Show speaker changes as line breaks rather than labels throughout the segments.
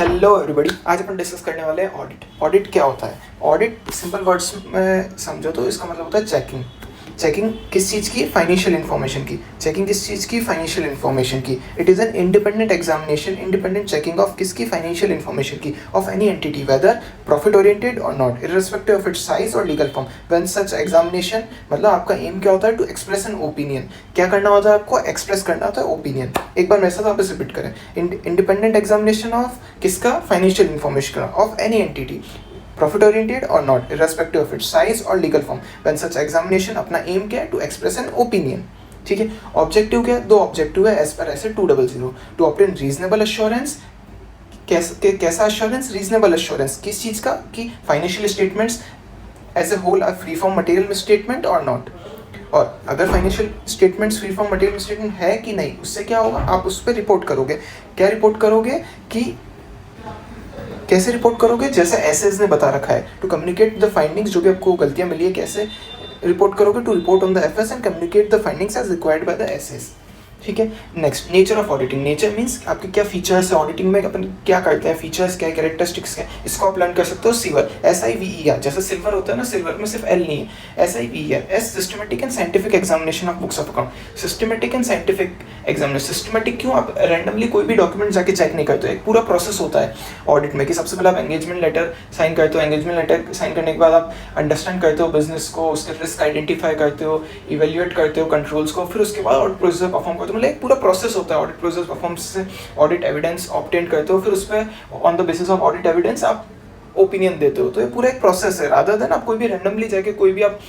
Hello everybody, आज अपन discuss करने वाले हैं ऑडिट। ऑडिट क्या होता है? ऑडिट सिंपल वर्ड्स में समझो तो इसका मतलब होता है चेकिंग। चेकिंग किस चीज़ की? फाइनेंशियल इन्फॉर्मेशन की। चेकिंग किस चीज़ की? फाइनेंशियल इन्फॉर्मेशन की। It is an independent examination, independent checking of किसकी? फाइनेंशियल इन्फॉर्मेशन की, of any entity whether profit oriented और not, irrespective of its size और legal form. When such examination, मतलब आपका एम क्या होता है? To express an opinion. क्या करना होता है आपको? एक्सप्रेस करना होता है ओपिनियन। एक बार मेरे साथ वापस रिपीट करें। इंडिपेंडेंट एग्जामिनेशन ऑफ किसका? Financial information of any entity, profit oriented और not, irrespective of its size और legal form. When such examination, अपना एम क्या है? To express an opinion. ठीक है। ऑब्जेक्टिव क्या है? दो ऑब्जेक्टिव है एज पर ऐसे 200 टू ऑब्टेन रीजनेबल एश्योरेंस। कैसा एश्योरेंस? रीजनेबल एश्योरेंस किस चीज़ का? कि financial statements as a whole are free from material statement और नॉट। और अगर financial statements free from material statement है कि नहीं, उससे क्या होगा? आप उस पर रिपोर्ट करोगे। क्या रिपोर्ट करोगे? कि कैसे रिपोर्ट करोगे? जैसे एसएस ने बता रखा है, टू कम्युनिकेट द फाइंडिंग्स, जो भी आपको गलतियां मिली है कैसे रिपोर्ट करोगे? To report on the FS and communicate the findings as required by the SS. ठीक है। Next, nature of auditing. Nature means आपके क्या फीचर्स है ऑडिटिंग में, अपन क्या करते हैं, फीचर्स क्या है, कैरेक्टरिस्टिक्स क्या है, इसको आप लर्न कर सकते हो। सिवर, SIVER, जैसे सिल्वर होता है ना, सिल्वर में सिर्फ एल नहीं है, SIVER, S systematic and scientific examination of books of account. Systematic and scientific examination. Systematic क्यों? आप रैंडमली कोई भी डॉक्यूमेंट जाके चेक नहीं करते हो। एक पूरा प्रोसेस होता है ऑडिट में कि सबसे पहले आप एंगेजमेंट लेटर साइन करते हो। एंगेजमेंट लेटर साइन करने के बाद आप अंडरस्टैंड करते हो बिजनेस को, उसके रिस्क आइडेंटिफाई करते हो, इवेल्युएट करते हो कंट्रोल्स को, फिर उसके बाद ऑडिट प्रोसेस परफॉर्म करते हो। मतलब एक पूरा प्रोसेस होता है ऑडिट प्रोसेस परफॉर्म से। ऑडिट एविडेंस ऑब्टेन करते हो, फिर उस पर on the basis of audit evidence आप ओपिनियन देते हो। तो ये पूरा एक प्रोसेस है, रादर देन आप कोई भी रैंडमली जाके कोई भी आप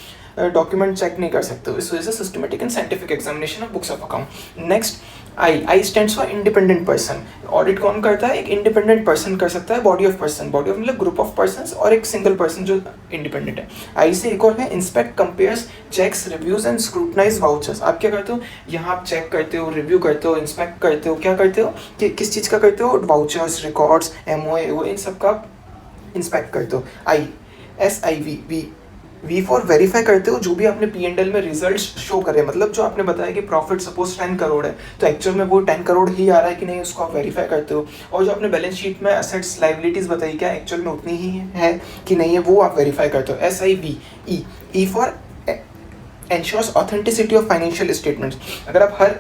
डॉक्यूमेंट चेक नहीं कर सकते हो। इस वजह से systematic and scientific examination of books of account. Next, I stands for independent person. Audit कौन करता है? एक इंडिपेंडेंट पर्सन कर सकता है, body of person, body of मतलब ग्रुप ऑफ पर्सन्स और एक सिंगल पर्सन जो इंडिपेंडेंट है। आई से एक और है inspect, compares, checks, reviews and scrutinise vouchers. आप क्या करते हो? यहाँ आप चेक करते हो, रिव्यू करते हो, इंस्पेक्ट करते हो। क्या करते हो? कि किस चीज़ का करते हो? वाउचर्स, रिकॉर्ड्स, MOA इन सब का इंस्पेक्ट करते हो। SIV, वी फॉर वेरीफाई करते हो, जो भी आपने P&L में रिजल्ट्स शो करे, मतलब जो आपने बताया कि प्रॉफिट सपोज 10 करोड़ है, तो एक्चुअल में वो 10 करोड़ ही आ रहा है कि नहीं, उसको आप वेरीफाई करते हो। और जो आपने बैलेंस शीट में असेट्स लाइबिलिटीज बताई, क्या एक्चुअल में उतनी ही है कि नहीं है, वो आप वेरीफाई करते हो। SIVE for ensures authenticity of financial statements. अगर आप हर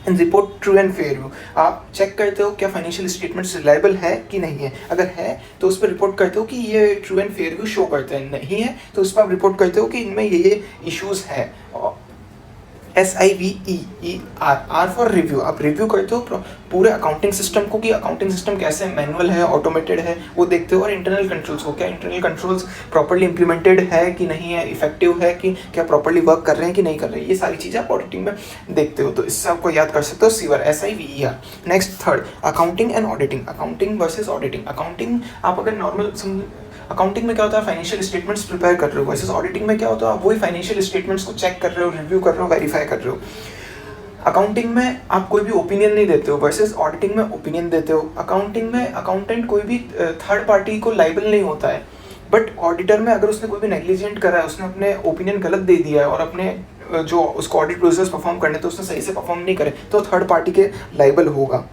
report true and fair view, आप चेक करते हो क्या फाइनेंशियल स्टेटमेंट्स रिलायबल है कि नहीं है। अगर है तो उस पर रिपोर्ट करते हो कि ये true and fair view show करते हैं, नहीं है तो उस पर आप रिपोर्ट करते हो कि इनमें ये इश्यूज है। SIVER फॉर रिव्यू, आप रिव्यू करते हो पूरे अकाउंटिंग सिस्टम को कि अकाउंटिंग सिस्टम कैसे मैनुअल है, ऑटोमेटेड है, वो देखते हो। और इंटरनल कंट्रोल्स को, क्या इंटरनल कंट्रोल्स प्रॉपर्ली इंप्लीमेंटेड है कि नहीं है, इफेक्टिव है कि क्या प्रॉपर्ली वर्क कर रहे हैं कि नहीं कर रहे हैं, ये सारी चीज़ें आप ऑडिटिंग में देखते हो। तो इससे आपको याद कर सकते हो सिवर, SIVER। Next, third, accounting and auditing. Accounting versus auditing. Accounting आप अगर नॉर्मल अकाउंटिंग में क्या होता है? फाइनेंशियल स्टेटमेंट्स प्रिपेयर कर रहे हो, वर्सेस ऑडिटिंग में क्या होता है? आप वही फाइनेंशियल स्टेटमेंट्स को चेक कर रहे हो, रिव्यू कर रहे हो, वेरीफाई कर रहे हो। अकाउंटिंग में आप कोई भी ओपिनियन नहीं देते हो, वर्सेस ऑडिटिंग में ओपिनियन देते हो। अकाउंटिंग में अकाउंटेंट कोई भी थर्ड पार्टी को लाइबल नहीं होता है, बट ऑडिटर में अगर उसने कोई भी नेग्लिजेंट करा है, उसने अपने ओपिनियन गलत दे दिया है और अपने जो उसको ऑडिट प्रोसेस परफॉर्म करने तो उसने सही से परफॉर्म नहीं करे, तो थर्ड पार्टी के लाइबल होगा।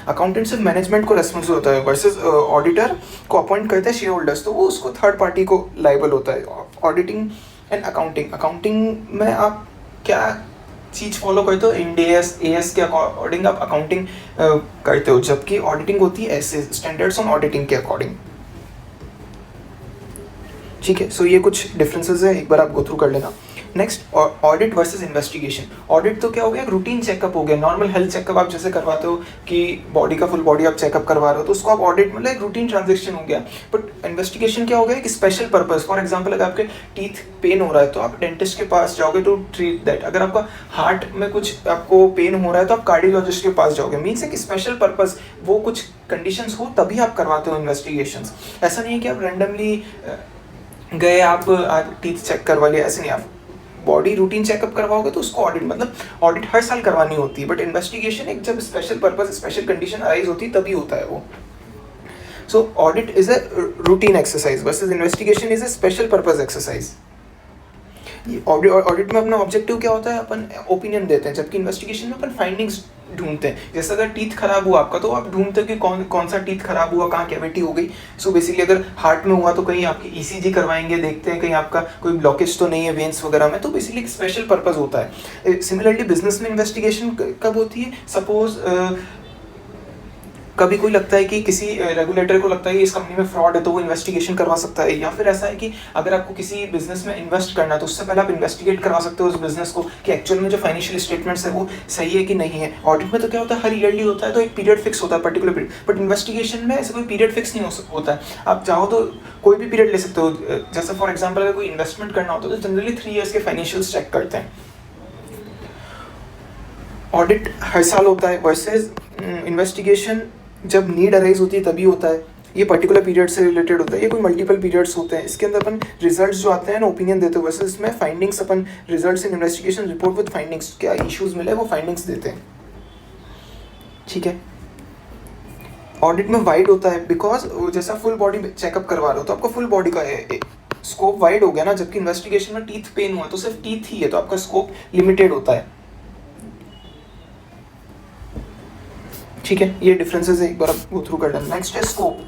अकाउंटेंट सिर्फ मैनेजमेंट को रेस्पॉन्सिबल होता है, वर्सेस ऑडिटर को अपॉइंट करते हैं शेयर होल्डर्स, तो वो उसको थर्ड पार्टी को लाइबल होता है। Auditing and accounting. अकाउंटिंग में आप क्या चीज़ फॉलो करते हो? इंड AS के अकॉर्डिंग आप अकाउंटिंग करते हो, जबकि ऑडिटिंग होती है ऐसे स्टैंडर्ड्स ऑन ऑडिटिंग के अकॉर्डिंग। ठीक है। सो ये कुछ डिफरेंसेस है, एक बार आप गो थ्रू कर लेना। Next, audit versus investigation. Audit तो क्या हो गया? रूटीन चेकअप हो गया, नॉर्मल हेल्थ चेकअप आप जैसे करवाते हो कि बॉडी का फुल बॉडी आप चेकअप करवा रहे हो, तो उसको आप ऑडिट मतलब एक रूटीन ट्रांजेक्शन हो गया। बट इन्वेस्टिगेशन क्या हो गया? एक स्पेशल पर्पस। फॉर एग्जाम्पल, अगर आपके टीथ पेन हो रहा है तो आप डेंटिस्ट के पास जाओगे टू ट्रीट दैट। अगर आपका हार्ट में कुछ आपको पेन हो रहा है तो आप कार्डियोलॉजिस्ट के पास जाओगे। मीन्स एक स्पेशल पर्पस, वो कुछ कंडीशंस हो तभी आप करवाते हो इन्वेस्टिगेशंस। ऐसा नहीं है कि आप रैंडमली गए, आप टीथ चेक करवा लिया, ऐसे नहीं। आप बॉडी रूटीन चेकअप करवाओगे तो उसको ऑडिट, मतलब ऑडिट हर साल करवानी होती है, बट इन्वेस्टिगेशन एक जब special purpose, special condition arise होती है तभी होता है वो। So audit is a routine exercise versus investigation is a special purpose exercise. Audit में अपना ऑब्जेक्टिव क्या होता है? अपन ओपिनियन देते हैं, जबकि इन्वेस्टिगेशन में अपन फाइंडिंग्स ढूंढते हैं। जैसे अगर टीथ खराब हुआ आपका तो आप ढूंढते हो कि कौन कौन सा टीथ खराब हुआ, कहाँ कैविटी हो गई। सो बेसिकली अगर हार्ट में हुआ तो कहीं आपकी ईसीजी करवाएंगे, देखते हैं कहीं आपका कोई ब्लॉकेज तो नहीं है वेन्स वगैरह में, तो बेसिकली एक स्पेशल पर्पस होता है। सिमिलरली बिजनेस में इन्वेस्टिगेशन कब होती है, सपोज कभी कोई लगता है कि किसी रेगुलेटर को लगता है कि इस कंपनी में फ्रॉड है तो वो इन्वेस्टिगेशन करवा सकता है, या फिर ऐसा है कि अगर आपको किसी बिजनेस में इन्वेस्ट करना है तो उससे पहले आप इन्वेस्टिगेट करवा सकते हो उस बिजनेस को कि एक्चुअल में जो फाइनेंशियल स्टेटमेंट्स है वो सही है कि नहीं है। ऑडिट में तो क्या होता है, हर ईयरली होता है तो एक पीरियड फिक्स होता है, पर्टिकुलर पीरियड, बट इन्वेस्टिगेशन में ऐसा कोई पीरियड फिक्स नहीं होता है। आप चाहो तो कोई भी पीरियड ले सकते हो। जैसे फॉर एग्जाम्पल अगर कोई इन्वेस्टमेंट करना होता है तो जनरली 3 ईयर्स के फाइनेंशियल्स चेक करते हैं। ऑडिट हर साल होता है वर्सेस इन्वेस्टिगेशन जब नीड अराइज होती है तभी होता है। ये पर्टिकुलर पीरियड से रिलेटेड होता है, ये कोई मल्टीपल पीरियड्स होते हैं। इसके अंदर अपन रिजल्ट्स जो आते हैं ना ओपिनियन देते हैं, वर्सेस इसमें findings upon results in investigation report with findings, क्या इश्यूज मिले वो फाइंडिंग्स देते हैं। ठीक है। ऑडिट में वाइड होता है बिकॉज जैसा फुल बॉडी चेकअप करवा रहे हो तो आपका फुल बॉडी का स्कोप वाइड हो गया ना, जबकि इन्वेस्टिगेशन में टीथ पेन हुआ तो सिर्फ टीथ ही है तो आपका स्कोप लिमिटेड होता है। ठीक है, ये डिफरेंसेस एक बार आप गो थ्रू कर लेना। नेक्स्ट है स्कोप।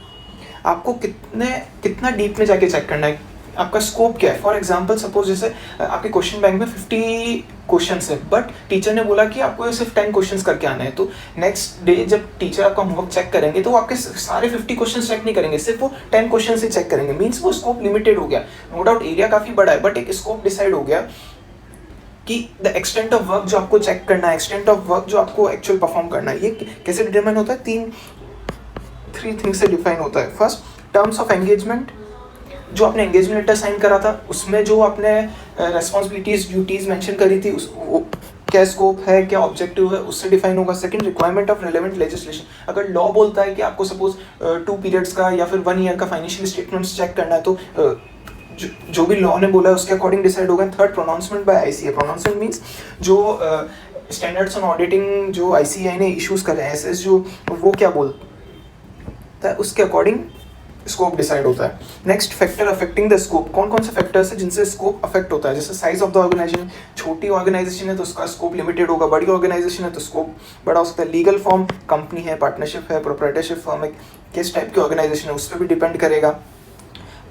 आपको कितना डीप में जाके चेक करना है, आपका स्कोप क्या है। फॉर एग्जांपल सपोज जैसे आपके क्वेश्चन बैंक में 50 क्वेश्चंस है, बट टीचर ने बोला कि आपको सिर्फ 10 क्वेश्चंस करके आना है, तो नेक्स्ट डे जब टीचर आपका होमवर्क चेक करेंगे तो वो आपके सारे 50 क्वेश्चंस चेक नहीं करेंगे, सिर्फ वो 10 क्वेश्चन से चेक करेंगे। मीन्स वो स्कोप लिमिटेड हो गया। नो डाउट एरिया काफ़ी बड़ा है, बट एक स्कोप डिसाइड हो गया कि द एक्सटेंट ऑफ वर्क जो आपको चेक करना है, एक्सटेंट ऑफ वर्क जो आपको एक्चुअल परफॉर्म करना है, ये कैसे डिटरमाइन होता है, 3 थिंग्स से डिफाइन होता है। फर्स्ट, टर्म्स ऑफ एंगेजमेंट, जो आपने एंगेजमेंट लेटर साइन करा था उसमें जो आपने रेस्पॉन्सिबिलिटीज ड्यूटीज मेंशन करी थी वो क्या स्कोप है, क्या ऑब्जेक्टिव है, उससे डिफाइन होगा। Second, requirement of relevant legislation. अगर लॉ बोलता है कि आपको सपोज 2 पीरियड्स का या फिर 1 ईयर का फाइनेंशियल स्टेटमेंट्स चेक करना है तो जो भी लॉ ने बोला है उसके अकॉर्डिंग डिसाइड होगा। Third, pronouncement by ICA. Pronouncement means जो स्टैंडर्ड्स ऑन ऑडिटिंग जो आईसीए ने इश्यूज करे हैं, एसएस जो वो क्या बोलता है उसके अकॉर्डिंग स्कोप डिसाइड होता है। Next, factor affecting the scope. कौन कौन से फैक्टर्स है जिनसे स्कोप अफेक्ट होता है। जैसे साइज ऑफ द ऑर्गेनाइजेशन, छोटी ऑर्गेनाइजेशन है तो उसका स्कोप लिमिटेड होगा, बड़ी ऑर्गेनाइजेशन है तो स्कोप बड़ा हो सकता है। लीगल फॉर्म, कंपनी है, पार्टनरशिप है, प्रोप्राइटरशिप फर्म है, किस टाइप की ऑर्गेनाइजेशन है उस पर भी डिपेंड करेगा।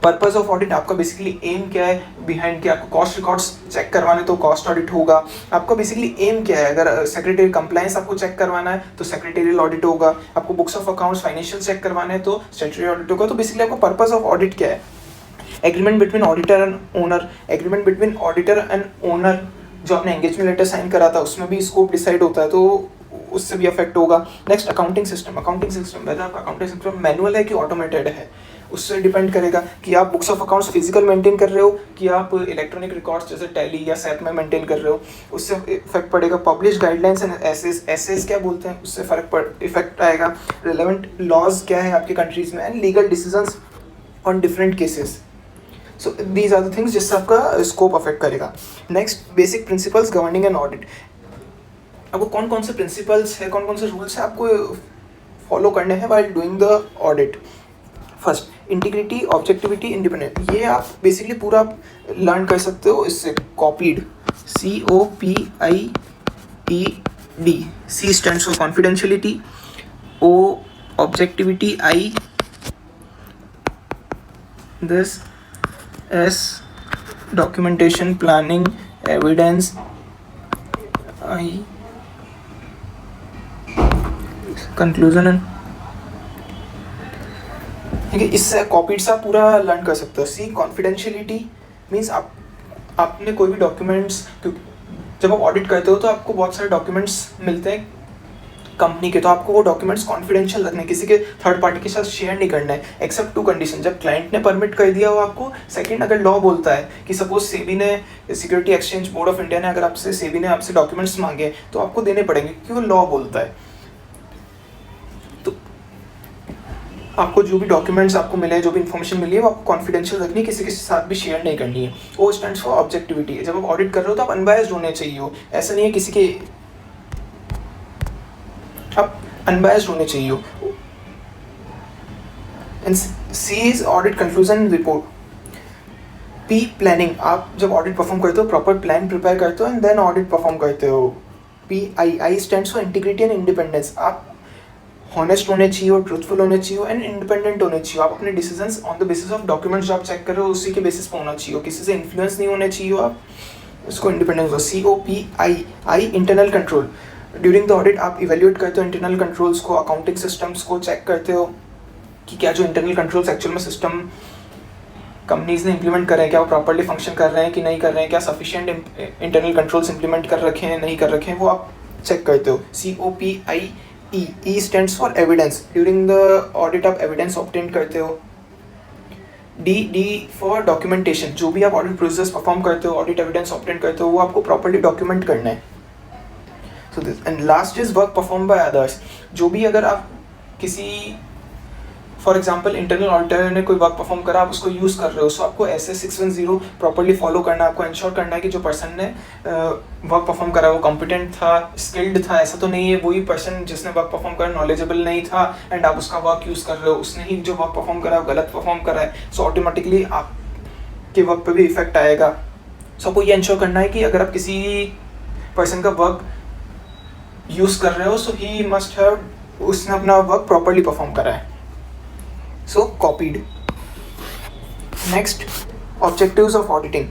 पर्पस ऑफ ऑडिट, आपका बेसिकली एम क्या है बिहाइंड के, आपको कॉस्ट रिकॉर्ड्स चेक करवाने तो कॉस्ट ऑडिट होगा। आपका बेसिकली एम क्या है, अगर सेक्रेटरी कंप्लायंस आपको चेक करवाना है तो सेक्रेटरियल ऑडिट होगा, आपको books of accounts financial check करवाने हैं तो स्टैट्यूटरी ऑडिट होगा। तो बेसिकली आपको पर्पस ऑफ ऑडिट क्या है। Agreement between auditor and owner, agreement between auditor and owner जो आपने एंगेजमेंट लेटर साइन करा था उसमें भी स्कोप डिसाइड होता है तो उससे भी अफेक्ट होगा। Next, accounting system. Accounting system whether आपका अकाउंटिंग सिस्टम मैनुअल है कि ऑटोमेटेड है उससे डिपेंड करेगा कि आप books of accounts physical maintain कर रहे हो कि आप इलेक्ट्रॉनिक रिकॉर्ड्स जैसे टैली या सैप में मेंटेन कर रहे हो, उससे इफेक्ट पड़ेगा। पब्लिश गाइडलाइंस एंड एसेस क्या बोलते हैं उससे इफेक्ट आएगा। रिलेवेंट लॉज क्या है आपके कंट्रीज में and legal decisions on different cases. So these are the things जिससे आपका स्कोप अफेक्ट करेगा। Next, basic principles governing an audit. आपको कौन कौन से प्रिंसिपल्स है, कौन कौन से रूल्स है आपको फॉलो करने हैं while doing the audit. First, integrity, objectivity, independent. ये आप बेसिकली पूरा लर्न कर सकते हो इससे copied, COPIED। C stands for confidentiality, O objectivity, I this, S documentation, planning, evidence, I conclusion and. ठीक है, इससे कॉपीड से आप पूरा लर्न कर सकते हो। सी कॉन्फिडेंशियलिटी मीन्स आपने कोई भी डॉक्यूमेंट्स, जब आप ऑडिट करते हो तो आपको बहुत सारे डॉक्यूमेंट्स मिलते हैं कंपनी के, तो आपको वो डॉक्यूमेंट्स कॉन्फिडेंशियल रखने, किसी के थर्ड पार्टी के साथ शेयर नहीं करना है एक्सेप्ट 2 कंडीशन। जब क्लाइंट ने परमिट कर दिया हो आपको। सेकंड, अगर लॉ बोलता है कि सपोज सेबी ने, security exchange board of India ने अगर आपसे, सेबी ने आपसे डॉक्यूमेंट्स मांगे तो आपको देने पड़ेंगे क्योंकि वो लॉ बोलता है। आपको जो भी डॉक्यूमेंट्स आपको मिले, जो भी इन्फॉर्मेशन मिली है वो आपको कॉन्फिडेंशियल रखनी है, किसी के साथ भी शेयर नहीं करनी है। ओ स्टैंड्स फॉर ऑब्जेक्टिविटी। जब आप ऑडिट कर रहे हो तो आप अनबायस्ड होने चाहिए हो, ऐसा नहीं है किसी के, आप अनबायस्ड होने चाहिए हो। C is audit conclusion report. P planning, आप जब ऑडिट परफॉर्म करते हो प्रॉपर प्लान प्रिपेयर करते हो एंड देन ऑडिट परफॉर्म करते हो। PII stands for integrity and independence. आप हॉनेस्ट होने चाहिए और ट्रूथफुल होने चाहिए एंड इंडिपेंडेंट होने चाहिए। आप अपने decisions on the basis of documents जो आप चेक कर रहे हो उसी के बेसिस पे होना चाहिए, किसी से इन्फ्लुएंस नहीं होने चाहिए आप, उसको इंडिपेंडेंस हो। COPI internal control. During the audit आप इवेल्यूएट करते हो इंटरनल कंट्रोल्स को, अकाउंटिंग सिस्टम्स को चेक करते हो कि क्या जो इंटरनल कंट्रोल्स एक्चुअल में सिस्टम कंपनीज ने इंप्लीमेंट कर रहे हैं क्या वो प्रॉपर्ली फंक्शन कर रहे हैं कि नहीं कर रहे हैं, क्या सफिशिएंट इंटरनल कंट्रोल्स इंप्लीमेंट कर रखे हैं नहीं कर रखे हैं, वो आप चेक करते हो। COPIE E stands for evidence. During the audit आप एविडेंस ऑब्टेन करते हो। D for documentation. जो भी आप ऑडिट प्रोसेस परफॉर्म करते हो, ऑडिट एविडेंस ऑब्टेन करते हो, वो आपको प्रॉपर्ली डॉक्यूमेंट करना है। So this and last is work perform by others. जो भी अगर आप किसी फॉर एग्जाम्पल इंटरनल ऑडिटर ने कोई वर्क परफॉर्म करा, आप उसको यूज़ कर रहे हो, सो आपको SS 610 प्रॉपर्ली फॉलो करना है। आपको इंश्योर करना है कि जो पर्सन ने वर्क परफॉर्म करा वो कॉम्पिटेंट था, स्किल्ड था। ऐसा तो नहीं है वही पर्सन जिसने वर्क परफॉर्म करा नॉलेजेबल नहीं था एंड आप उसका वर्क यूज़ कर रहे हो, उसने ही जो वर्क परफॉर्म करा वो गलत परफॉर्म करा है, सो ऑटोमेटिकली आपके वर्क पे भी इफेक्ट आएगा। सो आपको ये इंश्योर करना है कि अगर आप किसी पर्सन का वर्क यूज़ कर रहे हो, सो ही मस्ट हैव, उसने अपना वर्क प्रॉपर्ली परफॉर्म करा है। So copied. Next, objectives of auditing.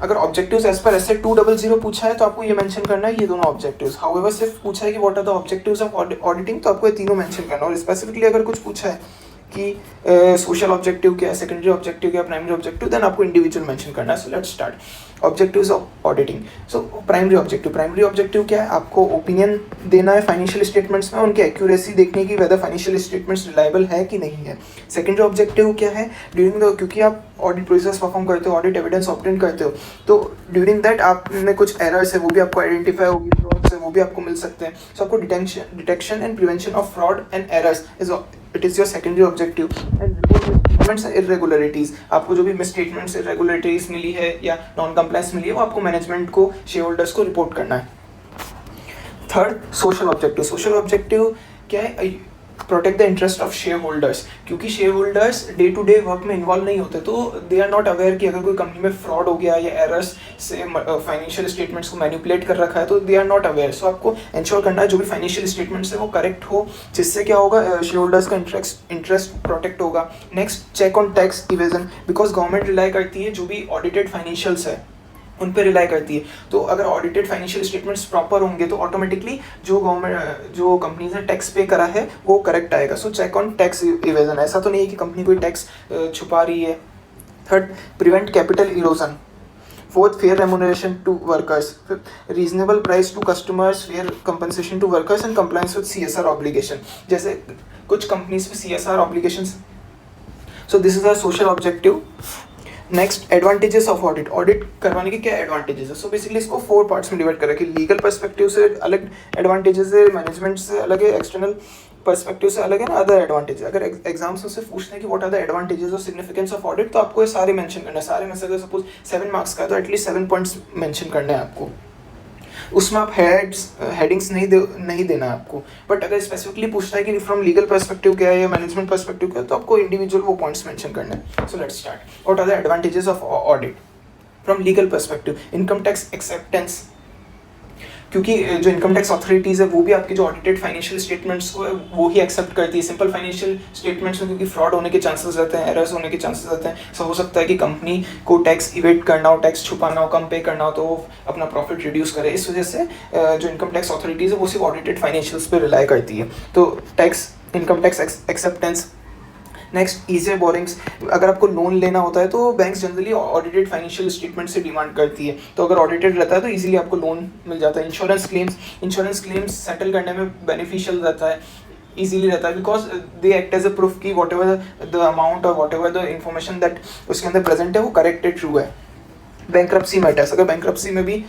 अगर ऑब्जेक्टिव्स एज पर ऐसे 200 पूछा है तो आपको ये मेंशन करना है ये दोनों ऑब्जेक्टिव्स। हाउएवर सिर्फ पूछा है कि what are the objectives of auditing, तो आपको ये तीनों मेंशन करना है। और स्पेसिफिकली अगर कुछ पूछा है कि सोशल ऑब्जेक्टिव क्या है, सेकेंडरी ऑब्जेक्टिव क्या है, प्राइमरी ऑब्जेक्टिव, देन आपको इंडिविजुअल मेंशन करना है। So let's start objectives of auditing. So primary objective क्या है, आपको ओपिनियन देना है फाइनेंशियल स्टेटमेंट्स में, उनकी एक्यूरेसी देखने की, वेदर फाइनेंशियल स्टेटमेंट्स रिलायबल है कि नहीं है। सेकेंडरी ऑब्जेक्टिव क्या है, ड्यूरिंग द, क्योंकि आप ऑडिट प्रोसेस परफॉर्म करते हो, ऑडिट एविडेंस ऑब्टेन करते हो, तो ड्यूरिंग दैट आप में कुछ एरर्स है वो भी आपको आइडेंटिफाई होगी, फ्रॉड्स है वो भी आपको मिल सकते हैं। सो आपको detection and prevention of fraud and errors it is your secondary objective. And report irregularities, आपको जो भी मिसस्टेटमेंट्स इरेगुलरिटीज मिली है या नॉन कंप्लायंस मिली है वो आपको मैनेजमेंट को, शेयर होल्डर्स को रिपोर्ट करना है। थर्ड, सोशल ऑब्जेक्टिव क्या है, protect the interest of shareholders. क्योंकि shareholders day to day work में इन्वॉल्व नहीं होते, तो दे आर नॉट अवेयर कि अगर कोई कंपनी में फ्रॉड हो गया या एरर्स से फाइनेंशियल स्टेटमेंट्स को मैनिपुलेट कर रखा है, तो दे आर नॉट अवेयर। सो आपको इंश्योर करना है जो भी फाइनेंशियल स्टेटमेंट्स है वो करेक्ट हो, जिससे क्या होगा, शेयर होल्डर्स का इंटरेस्ट प्रोटेक्ट होगा। Next, check on tax evasion, because government rely करती है जो भी ऑडिटेड फाइनेंशियल्स है उन पर रिलाई करती है, तो अगर ऑडिटेड फाइनेंशियल स्टेटमेंट्स प्रॉपर होंगे तो ऑटोमेटिकली जो कंपनीज ने टैक्स पे करा है वो करेक्ट आएगा। So check on tax evasion, ऐसा तो नहीं है कि कंपनी कोई टैक्स छुपा रही है। Third, prevent capital erosion. Fourth, fair remuneration to workers. Fifth, reasonable price to customers, fair compensation to workers and compliance with CSR obligation. जैसे कुछ कंपनीज पे CSR obligations, so this is our social objective. Next, advantages of audit करवाने के क्या advantages है। So basically इसको 4 parts में divide करा कि लीगल पर्सपेक्टिव से अलग एडवांटेजेस है, मैनेजमेंट से अलग है, एक्सटर्नल पर्सपेक्टिव से अलग है ना, अदर एडवांटेज। अगर एग्जाम्स में से पूछते हैं कि व्हाट आर द एडवांटेजेस और सिग्निफिकेंस ऑफ ऑडिट, तो आपको ये सारे मेंशन करना है। सारे में से अगर सपोज 7 मार्क्स का है तो एटलीस्ट 7 पॉइंट्स मेंशन करने हैं आपको। उसमें आप हेडिंग्स नहीं देना है आपको, बट अगर स्पेसिफिकली पूछता है कि फ्रॉम लीगल पर्सपेक्टिव क्या है या मैनेजमेंट पर्सपेक्टिव क्या है, तो आपको इंडिविजुअल वो पॉइंट्स मेंशन करना है। So let's start, what are the advantages of audit from legal perspective. Income tax acceptance, क्योंकि जो इनकम टैक्स अथॉरिटीज़ है वो भी आपके जो ऑडिटेड फाइनेंशियल स्टेटमेंट्स को है वो ही एक्सेप्ट करती है। सिंपल फाइनेंशियल स्टेटमेंट्स में क्योंकि फ्रॉड होने के चांसेस रहते हैं, एरर्स होने के चांसेस रहते हैं, सो हो सकता है कि कंपनी को टैक्स इवेट करना हो, टैक्स छुपाना हो, कम पे करना हो, तो वो अपना प्रॉफिट रिड्यूस करे। इस वजह से जो इनकम टैक्स अथॉरिटीज़ है वो सिर्फ ऑडिटेड फाइनेंशियल्स पर रिलाई करती है। तो income tax acceptance. Next, easier borings. अगर आपको लोन लेना होता है तो banks generally audited financial statement से डिमांड करती है, तो अगर ऑडिटेड रहता है तो इजीली आपको लोन मिल जाता है। इंश्योरेंस क्लेम्स सेटल करने में बेनिफिशियल रहता है, इजीली रहता है, because they act as a proof की वॉट एवर द अमाउंट और whatever the information that उसके अंदर प्रेजेंट है वो करेक्ट है, ट्रू है। बैंक्रप्सी मैटर्स, अगर बैंक्रप्सी में भी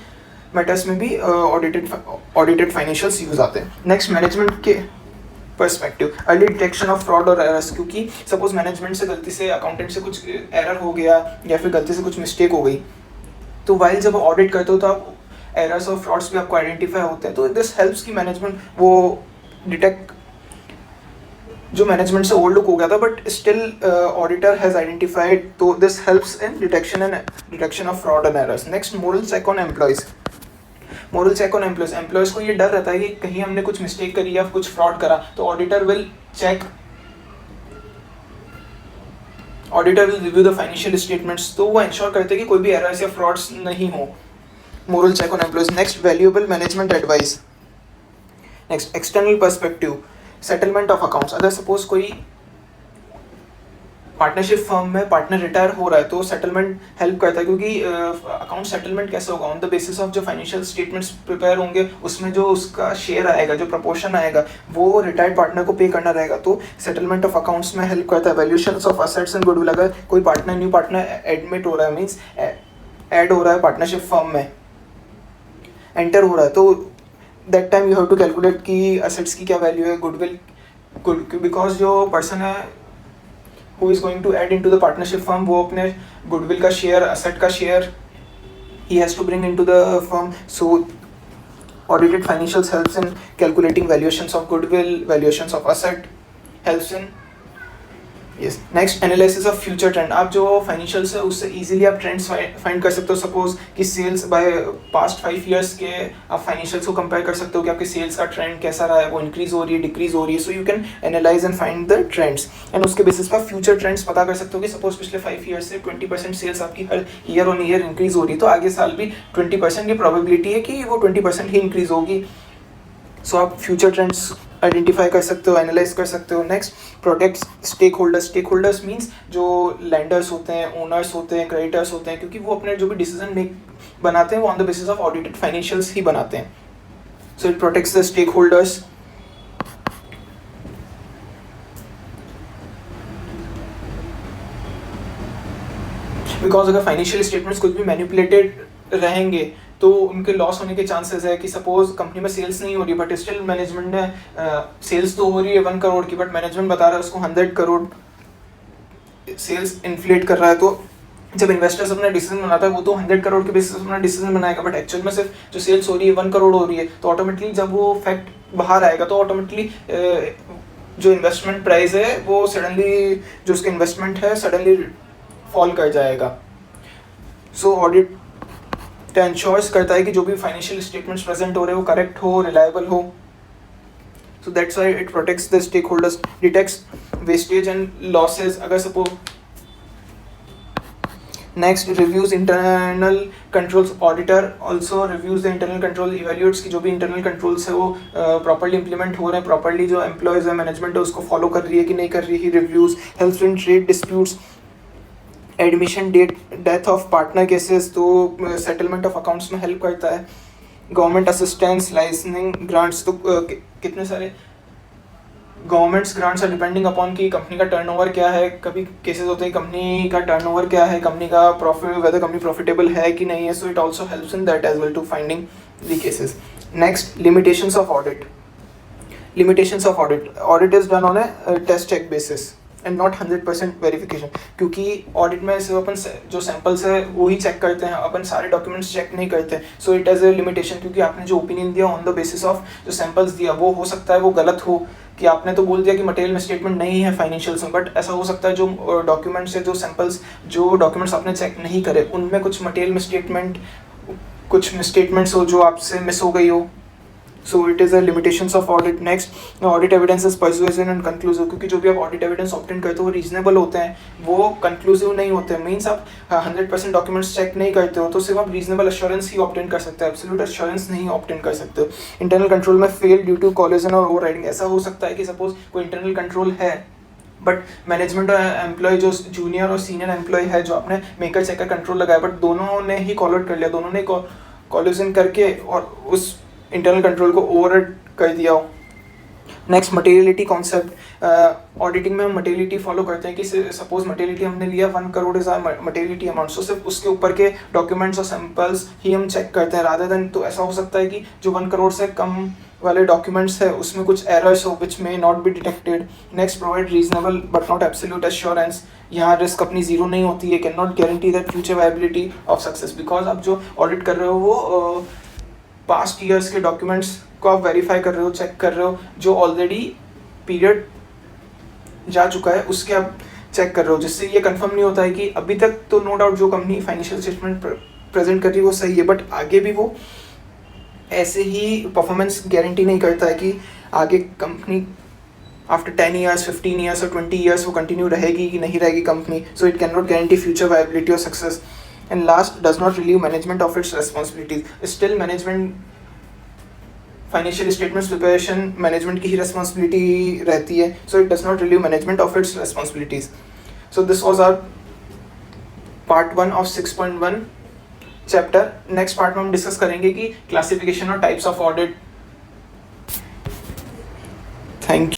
मैटर्स में भी ऑडिटेड फाइनेंशियल्स यूज आते हैं। नेक्स्ट, मैनेजमेंट के perspective, early detection of fraud और एरर्स। क्योंकि सपोज मैनेजमेंट से गलती से, अकाउंटेंट से कुछ एरर हो गया या फिर गलती से कुछ मिस्टेक हो गई, तो वाइल जब ऑडिट करते हो तो आप एरर्स और फ्रॉड्स भी आपको आइडेंटिफाई होते हैं, तो दिस हेल्प्स कि मैनेजमेंट वो डिटेक्ट, जो मैनेजमेंट से ओवरलुक हो गया था but still auditor has identified, तो this helps in detection of fraud and errors. Next, moral check on employees. Moral check on employees, employees को ये डर रहता है कि कहीं हमने कुछ मिस्टेक करी या कुछ फ्रॉड करा, तो auditor will review the financial statements, तो वो इंश्योर करते हैं कि कोई भी एरर्स या फ्रॉड्स नहीं हो। Moral check on employees. Next valuable management advice. Next external perspective, settlement of accounts. अगर सपोज कोई पार्टनरशिप फर्म में पार्टनर रिटायर हो रहा है तो सेटलमेंट हेल्प करता है, क्योंकि अकाउंट सेटलमेंट कैसे होगा, ऑन द बेसिस ऑफ जो फाइनेंशियल स्टेटमेंट्स प्रिपेयर होंगे उसमें जो उसका शेयर आएगा, जो प्रपोर्शन आएगा वो रिटायर्ड पार्टनर को पे करना रहेगा, तो सेटलमेंट ऑफ अकाउंट्स में हेल्प करता है। Valuations of assets and goodwill, अगर कोई पार्टनर न्यू पार्टनर एडमिट हो रहा है, मीन्स ऐड हो रहा है पार्टनरशिप फर्म में, एंटर हो रहा है, तो that time you have to calculate कि असेट्स की क्या वैल्यू है, गुडविल बिकॉज जो पर्सन है who is going to add into the partnership firm, वो अपने goodwill का share, asset का share he has to bring into the firm. So audited financials helps in calculating valuations of goodwill, valuations of asset, helps in yes. Next analysis of future trend. आप जो financials है उससे easily आप trends find कर सकते हो। Suppose कि sales bye past 5 years के आप फाइनेंशियल्स को कंपेयर कर सकते हो कि आपके सेल्स का ट्रेंड कैसा रहा है, वो इंक्रीज हो रही है, डिक्रीज हो रही है। So you can analyse and find the trends and उसके बेसिस पर फ्यूचर ट्रेंड्स पता कर सकते हो कि सपोज पिछले 5 ईयर्स से 20% सेल्स आपकी हर ईयर ऑन ईयर इंक्रीज हो रही है, तो आगे साल भी 20% की प्रोबेबिलिटी है कि वो 20% ही इंक्रीज होगी। सो आप फ्यूचर ट्रेंड्स आइडेंटिफाई कर सकते हो, एनालाइज कर सकते हो। Next protect stakeholders. Stakeholders means जो लैंडर्स होते हैं, ओनर्स होते हैं, क्रेडिटर्स होते हैं, क्योंकि वो अपने जो भी डिसीजन मेक बनाते हैं वो on the basis of audited financials ही बनाते हैं। So it protects the stakeholders. Because अगर फाइनेंशियल स्टेटमेंट्स कुछ भी मैनिपुलेटेड रहेंगे तो उनके लॉस होने के चांसेस है कि सपोज कंपनी में सेल्स नहीं हो रही बट स्टिल मैनेजमेंट ने सेल्स तो हो रही है 1 करोड़ की, बट मैनेजमेंट बता रहा है उसको 100 करोड़ सेल्स इन्फ्लेट कर रहा है। तो जब इन्वेस्टर्स अपना डिसीजन बनाता है वो तो 100 करोड़ के बेसिस अपना डिसीजन बनाएगा, बट एक्चुअल में सिर्फ जो सेल्स हो रही है 1 करोड़ हो रही है, तो ऑटोमेटिकली जब वो फैक्ट बाहर आएगा तो ऑटोमेटिकली जो इन्वेस्टमेंट प्राइस है वो सडनली, जो उसका इन्वेस्टमेंट है सडनली फॉल कर जाएगा। सो ऑडिट इंश्योर्स करता है कि जो भी फाइनेंशियल स्टेटमेंट्स प्रेजेंट हो रहे हो करेक्ट हो, रिलायबल हो। So that's why it protects the stakeholders, detects wastage and losses. अगर suppose next reviews internal controls. Auditor also reviews the internal control, evaluates की जो भी इंटरनल कंट्रोल्स है वो प्रॉपर्ली इंप्लीमेंट हो रहे हैं, प्रॉपर्ली जो एम्प्लॉयज है, मैनेजमेंट है उसको फॉलो कर रही है कि नहीं कर रही है। Reviews helps in trade disputes, admission death of partner cases, तो सेटलमेंट ऑफ अकाउंट्स में हेल्प करता है। गवर्नमेंट असिस्टेंस, लाइसेंसिंग ग्रांट्स, तो कितने सारे governments grants are depending upon कि कंपनी का टर्नओवर क्या है। कभी केसेस होते हैं कंपनी का टर्नओवर क्या है, कंपनी का प्रॉफिट, वेदर कंपनी प्रॉफिटेबल है कि नहीं है। So it also helps in that as well to finding the cases. Next limitations of audit. Limitations of audit, audit is done on a test check basis and not 100% verification, क्योंकि audit में सिर्फ अपन जो samples है वो ही check करते हैं, अपन सारे documents check नहीं करते। So it as a limitation, क्योंकि आपने जो ओपिनियन दिया ऑन द बेसिस ऑफ जो सैंपल्स दिया वो हो सकता है वो गलत हो, कि आपने तो बोल दिया कि मटेरियल में स्टेटमेंट नहीं है फाइनेंशियल्स में, बट ऐसा हो सकता है जो डॉक्यूमेंट्स है, जो सैंपल्स, जो डॉक्यूमेंट्स आपने चेक नहीं करे उनमें कुछ मटेरियल में स्टेटमेंट, कुछ स्टेटमेंट्स हो जो आपसे मिस हो गई हो। So it is a limitations of audit. Next, audit evidence is persuasive and conclusive, क्योंकि जो भी आप ऑडिट एविडेंस ऑब्टेन करते हो वो रीजनेबल होते हैं, वो कंक्लूसिव नहीं होते हैं। मीन्स आप 100% डॉक्यूमेंट्स चेक नहीं करते हो तो सिर्फ आप रीजनेबल अश्योरेंस ही ऑब्टेन कर सकते हो, एब्सोल्यूट अश्योरेंस नहीं ऑब्टेन कर सकते हो। इंटरनल कंट्रोल में फेल ड्यू टू कोलिजन और ओवरराइडिंग। ऐसा हो सकता है कि सपोज कोई इंटरनल कंट्रोल है बट मैनेजमेंट और एम्प्लॉय, जो जूनियर और सीनियर एम्प्लॉय है, जो आपने मेकर चेकर कंट्रोल लगाया बट दोनों ने ही कॉल आउट कर लिया, दोनों ने कोलिजन करके और उस इंटरनल कंट्रोल को ओवरराइड कर दिया हो। Next materiality concept. ऑडिटिंग में हम मटेरियलिटी फॉलो करते हैं कि सपोज मटेरियलिटी हमने लिया 1 crore is our materiality amount, so सिर्फ उसके ऊपर के डॉक्यूमेंट्स और सैंपल्स ही हम चेक करते हैं रादर देन। तो ऐसा हो सकता है कि जो 1 करोड़ से कम वाले डॉक्यूमेंट्स है उसमें कुछ एरर्स हो which may not be detected. Next provide reasonable but not absolute assurance. यहाँ रिस्क अपनी जीरो नहीं होती है, can not guarantee that future viability of success, because आप जो ऑडिट कर रहे हो वो पास्ट ईयर्स के डॉक्यूमेंट्स को आप वेरीफाई कर रहे हो, चेक कर रहे हो, जो ऑलरेडी पीरियड जा चुका है उसके आप चेक कर रहे हो, जिससे ये कंफर्म नहीं होता है कि अभी तक तो नो डाउट जो कंपनी फाइनेंशियल स्टेटमेंट प्रेजेंट कर रही है वो सही है, बट आगे भी वो ऐसे ही परफॉर्मेंस गारंटी नहीं करता है कि आगे कंपनी आफ्टर 10 years, 15 years और 20 years वो कंटिन्यू रहेगी कि नहीं रहेगी company. So it can not guarantee future viability और success. And last, does not relieve management of its responsibilities. Still management financial statements preparation management की ही रिस्पॉन्सिबिलिटी रहती है. So it does not relieve management of its responsibilities. So this was our part 1 ऑफ 6.1 chapter. Next part में हम discuss करेंगे कि classification और types of audit. Thank you.